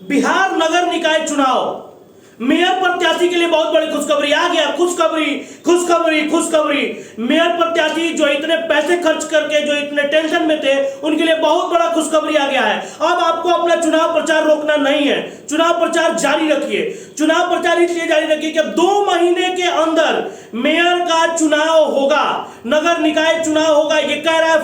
बिहार नगर निकाय चुनाव मेयर प्रत्याशी के लिए बहुत बड़ी खुशखबरी आ गया। खुशखबरी खुशखबरी खुशखबरी। मेयर प्रत्याशी जो इतने पैसे खर्च करके जो इतने टेंशन में थे, उनके लिए बहुत बड़ा खुशखबरी आ गया है। अब आपको अपना चुनाव प्रचार रोकना नहीं है, चुनाव प्रचार जारी रखिए। चुनाव प्रचार इसलिए जारी रखिए कि 2 महीने के अंदर मेयर का चुनाव होगा, नगर निकाय चुनाव होगा। ये कह रहा है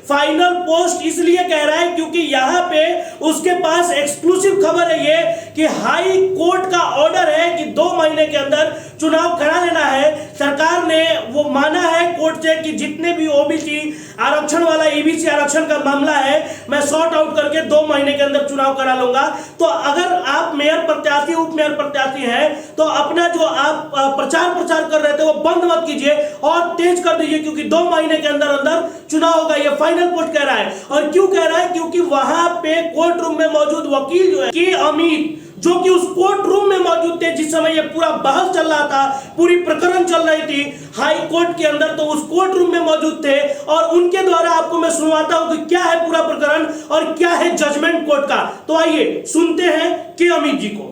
फाइनल पोस्ट इसलिए कह रहा है क्योंकि यहां पे उसके पास एक्सक्लूसिव खबर है ये कि हाई कोर्ट का ऑर्डर है कि 2 महीने के अंदर चुनाव करा लेना है। सरकार ने वो माना है कोर्ट से कि जितने भी ओबीसी आरक्षण वाला ईबीसी आरक्षण का मामला है, मैं सॉर्ट आउट करके 2 महीने के अंदर चुनाव करा लूंगा। तो अगर आप मेयर प्रत्याशी उप मेयर प्रत्याशी हैं तो अपना जो आप प्रचार कर रहे थे वो बंद मत कीजिए और तेज कर दीजिए, क्योंकि 2 महीने के अंदर अंदर चुनाव होगा। ये फाइनल पोस्ट कह रहा है। और क्यों कह रहा है? क्योंकि वहां पे कोर्ट रूम में मौजूद वकील जो है कि अमित, जो कि उस कोर्ट रूम में मौजूद थे जिस समय ये पूरा बहस चल रहा था, पूरी प्रकरण चल रही थी हाई कोर्ट के अंदर, तो उस कोर्ट रूम में मौजूद थे और उनके द्वारा आपको मैं सुनवाता हूं कि क्या है पूरा प्रकरण और क्या है जजमेंट कोर्ट का। तो आइए सुनते हैं कि अमित जी को।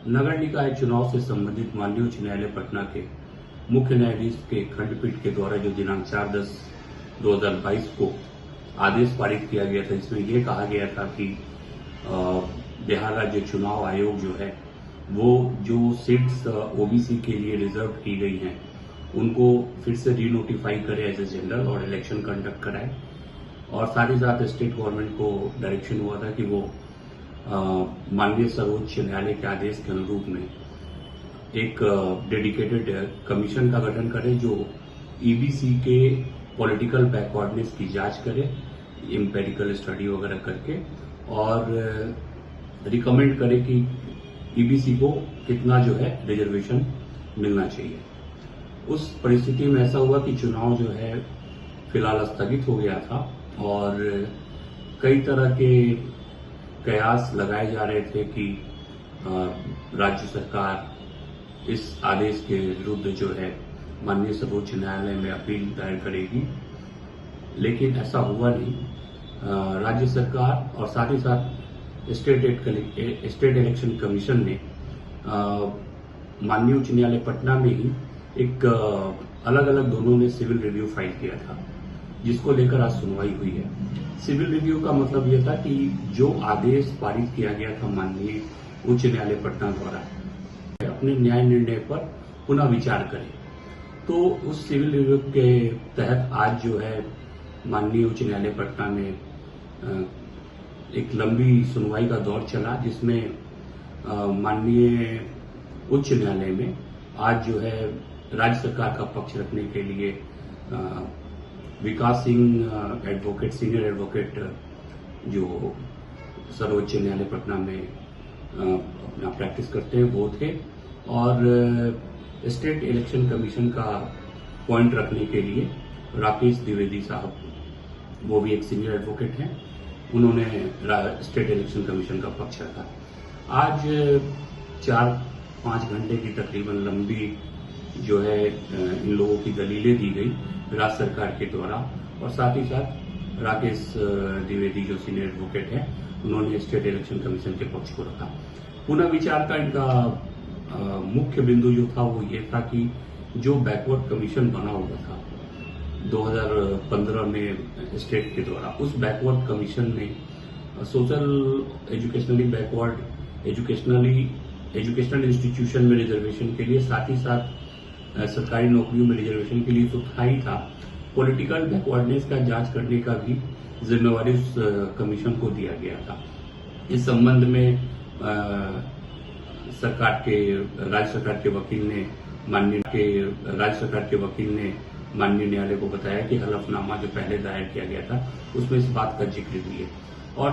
नगर निकाय चुनाव से संबंधित माननीय उच्च न्यायालय पटना के मुख्य न्यायाधीश के खंडपीठ के द्वारा जो दिनांक 4/10/2022 को आदेश पारित किया गया था, इसमें यह कहा गया था कि बिहार राज्य चुनाव आयोग जो है वो जो सीट्स ओबीसी के लिए रिजर्व की गई हैं उनको फिर से रीनोटिफाई करे एज ए जनरल और इलेक्शन कंडक्ट कराए। और साथ ही साथ स्टेट गवर्नमेंट को डायरेक्शन हुआ था कि वो माननीय सर्वोच्च न्यायालय के आदेश के अनुरूप में एक डेडिकेटेड कमीशन का गठन करे जो ईबीसी के पॉलिटिकल बैकवर्डनेस की जांच करे, एम्पेरिकल स्टडी वगैरह करके, और रिकमेंड करे कि ईबीसी को कितना जो है रिजर्वेशन मिलना चाहिए। उस परिस्थिति में ऐसा हुआ कि चुनाव जो है फिलहाल स्थगित हो गया था और कई तरह के कयास लगाए जा रहे थे कि राज्य सरकार इस आदेश के विरुद्ध जो है माननीय सर्वोच्च न्यायालय में अपील दायर करेगी, लेकिन ऐसा हुआ नहीं। राज्य सरकार और साथ ही साथ स्टेट इलेक्शन कमीशन ने माननीय उच्च न्यायालय पटना में ही एक अलग अलग दोनों ने सिविल रिव्यू फाइल किया था, जिसको लेकर आज सुनवाई हुई है। सिविल रिव्यू का मतलब यह था कि जो आदेश पारित किया गया था माननीय उच्च न्यायालय पटना द्वारा अपने न्याय निर्णय पर पुनः विचार करें। तो उस सिविल रिव्यू के तहत आज जो है माननीय उच्च न्यायालय पटना में एक लंबी सुनवाई का दौर चला, जिसमें माननीय उच्च न्यायालय में आज जो है राज्य सरकार का पक्ष रखने के लिए विकास सिंह एडवोकेट, सीनियर एडवोकेट जो सर्वोच्च न्यायालय पटना में अपना प्रैक्टिस करते हैं, वो थे। और स्टेट इलेक्शन कमीशन का पॉइंट रखने के लिए राकेश द्विवेदी साहब, वो भी एक सीनियर एडवोकेट हैं, उन्होंने स्टेट इलेक्शन कमीशन का पक्ष रखा। आज 4-5 घंटे की तकरीबन लंबी जो है इन लोगों की दलीलें दी गई राज्य सरकार के द्वारा, और साथ ही साथ राकेश द्विवेदी जो सीनियर एडवोकेट है उन्होंने स्टेट इलेक्शन कमीशन के पक्ष को रखा। पुनः विचार का इनका मुख्य बिंदु जो था वो ये था कि जो बैकवर्ड कमीशन बना हुआ था 2015 में स्टेट के द्वारा, उस बैकवर्ड कमीशन ने social educationally backward educational institution में रिजर्वेशन के लिए, साथ ही साथ सरकारी नौकरियों में रिजर्वेशन के लिए तो था ही था, पॉलिटिकल बैकवर्डनेस का जांच करने का भी जिम्मेवारी उस कमीशन को दिया गया था। इस संबंध में राज्य सरकार के वकील ने माननीय न्यायालय को बताया कि हलफनामा जो पहले दायर किया गया था उसमें इस बात का जिक्र भी है, और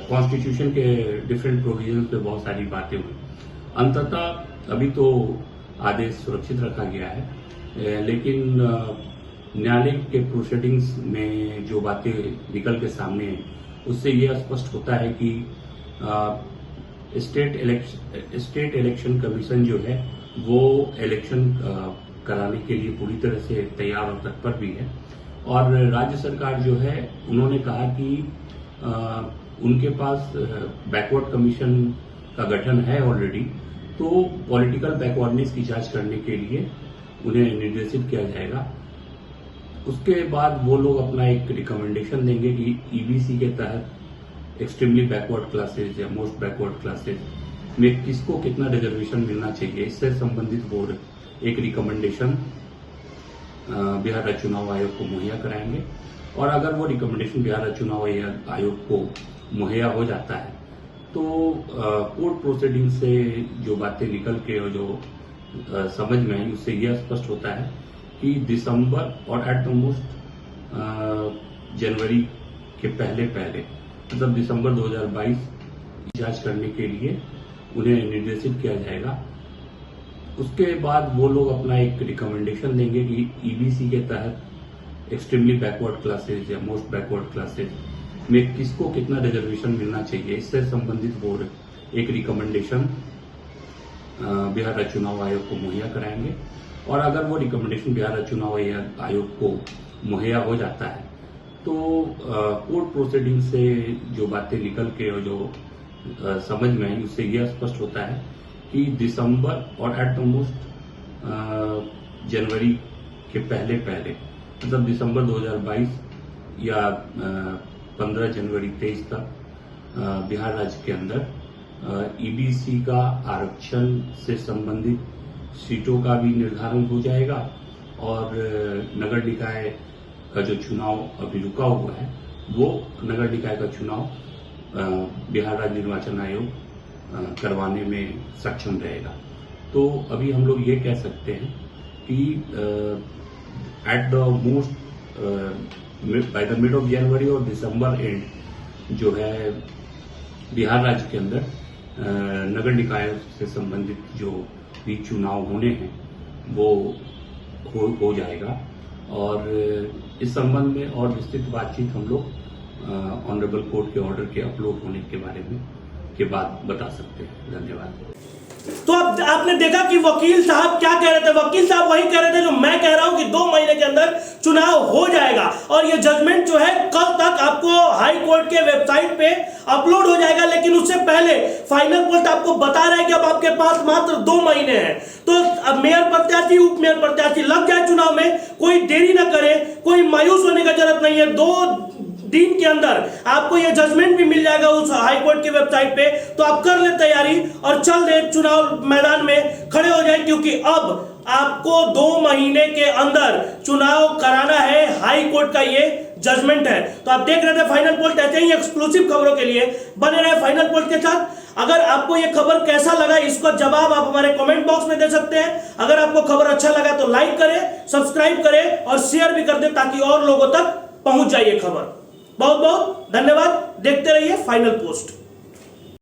कॉन्स्टिट्यूशन के डिफरेंट प्रोविजन पे बहुत सारी बातें हुई। अंततः अभी तो आदेश सुरक्षित रखा गया है, लेकिन न्यायालय के प्रोसीडिंग्स में जो बातें निकल के सामने हैं उससे यह स्पष्ट होता है कि स्टेट इलेक्शन कमीशन जो है वो इलेक्शन कराने के लिए पूरी तरह से तैयार और तत्पर भी है। और राज्य सरकार जो है उन्होंने कहा कि उनके पास बैकवर्ड कमीशन का गठन है ऑलरेडी, तो पॉलिटिकल बैकवर्डनेस की जांच करने के लिए उन्हें निर्देशित किया जाएगा। उसके बाद वो लोग अपना एक रिकमेंडेशन देंगे कि ईबीसी के तहत एक्सट्रीमली बैकवर्ड क्लासेज या मोस्ट बैकवर्ड क्लासेज में किसको कितना रिजर्वेशन मिलना चाहिए, इससे संबंधित बोर्ड एक रिकमेंडेशन बिहार राज्य चुनाव आयोग को मुहैया कराएंगे। और अगर वो रिकमेंडेशन बिहार राज्य चुनाव आयोग को मुहैया हो जाता है तो कोर्ट प्रोसीडिंग से जो बातें निकल के और जो समझ में आई उससे यह स्पष्ट होता है कि दिसंबर और एट द मोस्ट जनवरी के पहले मतलब दिसंबर 2022 जांच करने के लिए उन्हें निर्देशित किया जाएगा। उसके बाद वो लोग अपना एक रिकमेंडेशन देंगे कि ईबीसी के तहत एक्सट्रीमली बैकवर्ड क्लासेज या मोस्ट बैकवर्ड क्लासेज में किसको कितना रिजर्वेशन मिलना चाहिए, इससे संबंधित बोर्ड एक रिकमेंडेशन बिहार राज्य चुनाव आयोग को मुहैया कराएंगे। और अगर वो रिकमेंडेशन बिहार राज्य चुनाव आयोग को मुहैया हो जाता है तो कोर्ट प्रोसीडिंग से जो बातें निकल के और जो समझ में आई उससे यह स्पष्ट होता है कि दिसंबर और एट द मोस्ट जनवरी के पहले मतलब दिसंबर 2022 या 15 जनवरी 23 तक बिहार राज्य के अंदर ईबीसी का आरक्षण से संबंधित सीटों का भी निर्धारण हो जाएगा और नगर निकाय का जो चुनाव अभी रुका हुआ है वो नगर निकाय का चुनाव बिहार राज्य निर्वाचन आयोग करवाने में सक्षम रहेगा। तो अभी हम लोग ये कह सकते हैं कि at the most by the mid of January और दिसंबर एंड जो है बिहार राज्य के अंदर नगर निकाय से संबंधित जो भी चुनाव होने हैं वो हो जाएगा। और इस संबंध में और विस्तृत बातचीत हम लोग ऑनरेबल कोर्ट के ऑर्डर के अपलोड होने के बारे में के बाद बता सकते हैं। धन्यवाद। तो अब आपने देखा कि वकील साहब क्या कह रहे थे। वकील साहब वही कह रहे थे जो मैं कह रहा हूं कि 2 महीने के अंदर चुनाव हो जाएगा और ये जजमेंट जो है कल तक आपको हाई कोर्ट के वेबसाइट पे अपलोड हो जाएगा। लेकिन उससे पहले फाइनल पोस्ट आपको बता रहा है कि अब आपके पास मात्र 2 महीने हैं। तो अब मेयर प्रत्याशी उप मेयर प्रत्याशी लग जाए चुनाव में, कोई देरी ना करे, कोई मायूस होने की जरूरत नहीं है। 2 दिन के अंदर आपको यह जजमेंट भी मिल जाएगा उस हाई कोर्ट की वेबसाइट पे। तो आप कर ले तैयारी और चल दे चुनाव मैदान में खड़े हो जाए, क्योंकि अब आपको 2 महीने के अंदर चुनाव कराना है। हाई कोर्ट का ये जजमेंट है। तो आप देख रहे थे फाइनल पोस्ट। ऐसे ही एक्सक्लूसिव खबरों के लिए बने रहे फाइनल पोस्ट के साथ। अगर आपको यह खबर कैसा लगा इसका जवाब आप हमारे कमेंट बॉक्स में दे सकते हैं। अगर आपको खबर अच्छा लगा तो लाइक करें, सब्सक्राइब करें और शेयर भी कर दें ताकि और लोगों तक पहुंच जाए ये खबर। बहुत बहुत धन्यवाद। देखते रहिए फाइनल पोस्ट।